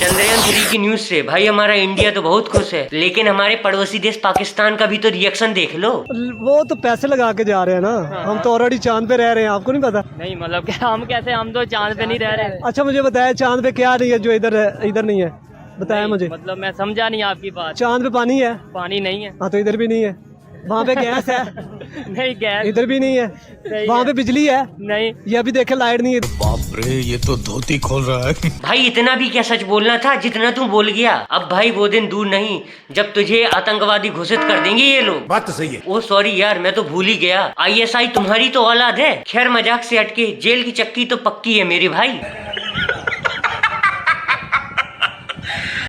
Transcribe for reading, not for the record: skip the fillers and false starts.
चंद्रयान 3 की न्यूज से भाई हमारा इंडिया तो बहुत खुश है, लेकिन हमारे पड़ोसी देश पाकिस्तान का भी तो रिएक्शन देख लो। वो तो पैसे लगा के जा रहे हैं ना। हम तो ऑलरेडी चांद पे रह रहे हैं, आपको नहीं पता? नहीं मतलब क्या, हम कैसे, हम तो चांद पे नहीं रह रहे। अच्छा मुझे बताया चांद पे क्या नहीं है जो इधर है, इधर नहीं है, बताया मुझे। मतलब मैं समझा नहीं आपकी बात। चांद पे पानी है? पानी नहीं है। हाँ तो इधर भी नहीं है। वहाँ पे गैस है? नहीं गैस। इधर भी नहीं है। वहाँ पे बिजली है? नहीं। ये अभी देखे लाइट नहीं है। बाप रे, ये तो धोती खोल रहा है। भाई इतना भी क्या सच बोलना था जितना तू बोल गया। अब भाई वो दिन दूर नहीं जब तुझे आतंकवादी घोषित कर देंगे ये लोग। बात तो सही है। ओ सॉरी यार, मैं तो भूल ही गया, ISI तुम्हारी तो औलाद है। खैर मजाक से हटके जेल की चक्की तो पक्की है मेरे भाई।